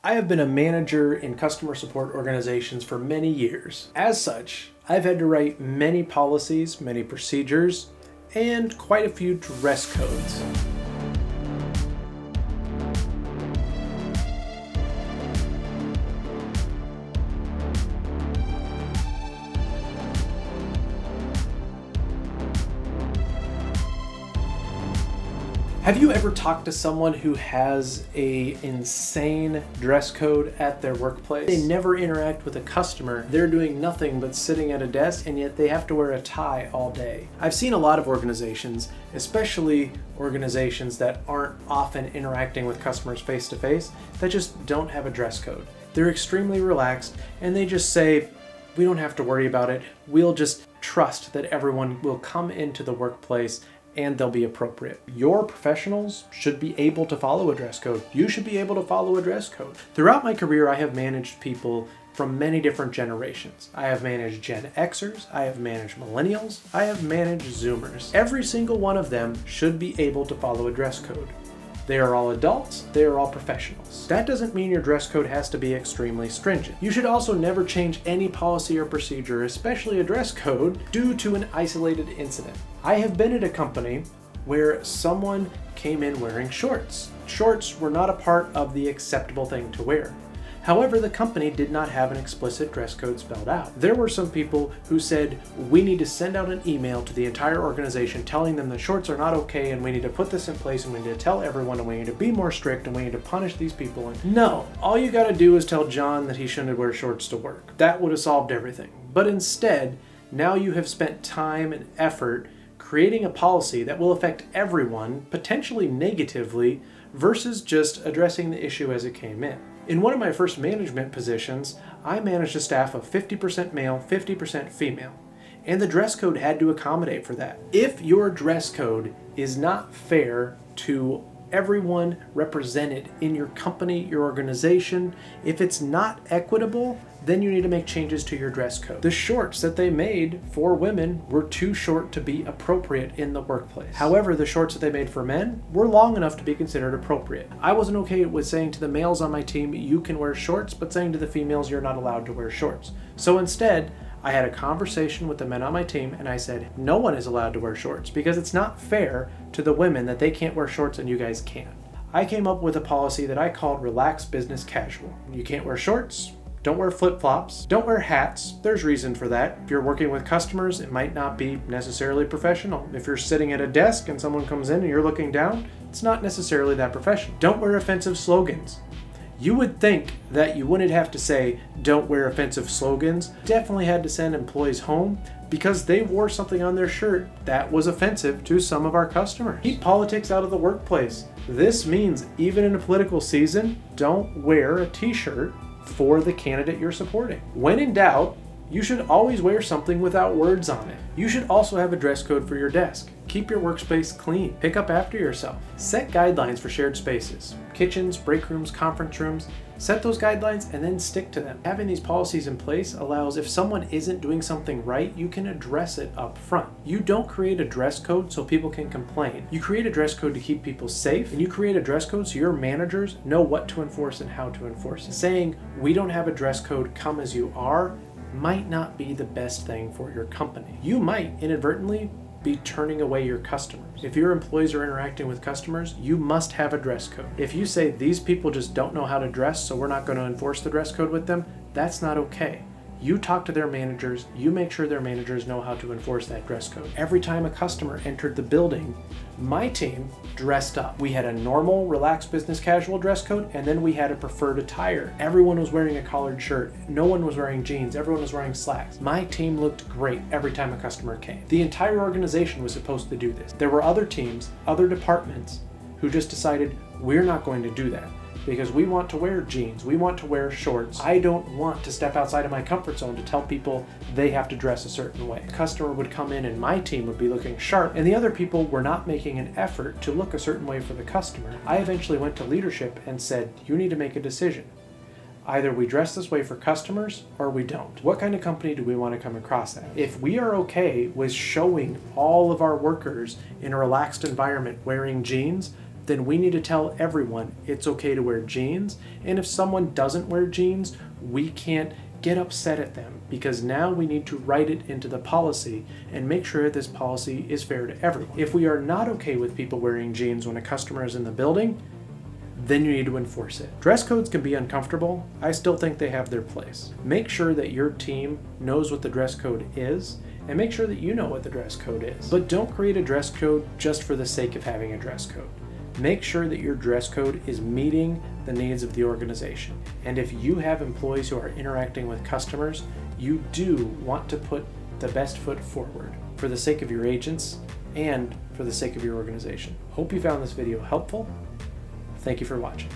I have been a manager in customer support organizations for many years. As such, I've had to write many policies, many procedures, and quite a few dress codes. Have you ever talked to someone who has an insane dress code at their workplace? They never interact with a customer. They're doing nothing but sitting at a desk, and yet they have to wear a tie all day. I've seen a lot of organizations, especially organizations that aren't often interacting with customers face to face, that just don't have a dress code. They're extremely relaxed, and they just say, we don't have to worry about it. We'll just trust that everyone will come into the workplace and they'll be appropriate. Your professionals should be able to follow a dress code. You should be able to follow a dress code. Throughout my career, I have managed people from many different generations. I have managed Gen Xers, I have managed millennials, I have managed Zoomers. Every single one of them should be able to follow a dress code. They are all adults, they are all professionals. That doesn't mean your dress code has to be extremely stringent. You should also never change any policy or procedure, especially a dress code, due to an isolated incident. I have been at a company where someone came in wearing shorts. Shorts were not a part of the acceptable thing to wear. However, the company did not have an explicit dress code spelled out. There were some people who said, we need to send out an email to the entire organization telling them that shorts are not okay and we need to put this in place and we need to tell everyone and we need to be more strict and we need to punish these people. And no, all you gotta do is tell John that he shouldn't wear shorts to work. That would have solved everything. But instead, now you have spent time and effort creating a policy that will affect everyone, potentially negatively, versus just addressing the issue as it came in. In one of my first management positions, I managed a staff of 50% male, 50% female, and the dress code had to accommodate for that. If your dress code is not fair to everyone represented in your company, your organization, if it's not equitable, then you need to make changes to your dress code. The shorts that they made for women were too short to be appropriate in the workplace. However, the shorts that they made for men were long enough to be considered appropriate. I wasn't okay with saying to the males on my team, you can wear shorts, but saying to the females, you're not allowed to wear shorts. So instead, I had a conversation with the men on my team and I said, no one is allowed to wear shorts because it's not fair to the women that they can't wear shorts and you guys can. I came up with a policy that I called relaxed business casual. You can't wear shorts, don't wear flip-flops, don't wear hats. There's reason for that. If you're working with customers, it might not be necessarily professional. If you're sitting at a desk and someone comes in and you're looking down, it's not necessarily that professional. Don't wear offensive slogans. You would think that you wouldn't have to say, don't wear offensive slogans. Definitely had to send employees home because they wore something on their shirt that was offensive to some of our customers. Keep politics out of the workplace. This means even in a political season, don't wear a t-shirt for the candidate you're supporting. When in doubt, you should always wear something without words on it. You should also have a dress code for your desk. Keep your workspace clean. Pick up after yourself. Set guidelines for shared spaces. Kitchens, break rooms, conference rooms. Set those guidelines and then stick to them. Having these policies in place allows if someone isn't doing something right, you can address it up front. You don't create a dress code so people can complain. You create a dress code to keep people safe, and you create a dress code so your managers know what to enforce and how to enforce it. Saying, we don't have a dress code, come as you are, might not be the best thing for your company. You might inadvertently be turning away your customers. If your employees are interacting with customers, you must have a dress code. If you say these people just don't know how to dress, so we're not going to enforce the dress code with them, that's not okay. You talk to their managers, you make sure their managers know how to enforce that dress code. Every time a customer entered the building, my team dressed up. We had a normal, relaxed business casual dress code, and then we had a preferred attire. Everyone was wearing a collared shirt. No one was wearing jeans. Everyone was wearing slacks. My team looked great every time a customer came. The entire organization was supposed to do this. There were other teams, other departments, who just decided, we're not going to do that. Because we want to wear jeans, we want to wear shorts. I don't want to step outside of my comfort zone to tell people they have to dress a certain way. The customer would come in and my team would be looking sharp, and the other people were not making an effort to look a certain way for the customer. I eventually went to leadership and said, you need to make a decision. Either we dress this way for customers or we don't. What kind of company do we want to come across as? If we are okay with showing all of our workers in a relaxed environment wearing jeans, then we need to tell everyone it's okay to wear jeans. And if someone doesn't wear jeans, we can't get upset at them, because now we need to write it into the policy and make sure this policy is fair to everyone. If we are not okay with people wearing jeans when a customer is in the building, then you need to enforce it. Dress codes can be uncomfortable. I still think they have their place. Make sure that your team knows what the dress code is, and make sure that you know what the dress code is. But don't create a dress code just for the sake of having a dress code. Make sure that your dress code is meeting the needs of the organization. And if you have employees who are interacting with customers, you do want to put the best foot forward for the sake of your agents and for the sake of your organization. Hope you found this video helpful. Thank you for watching.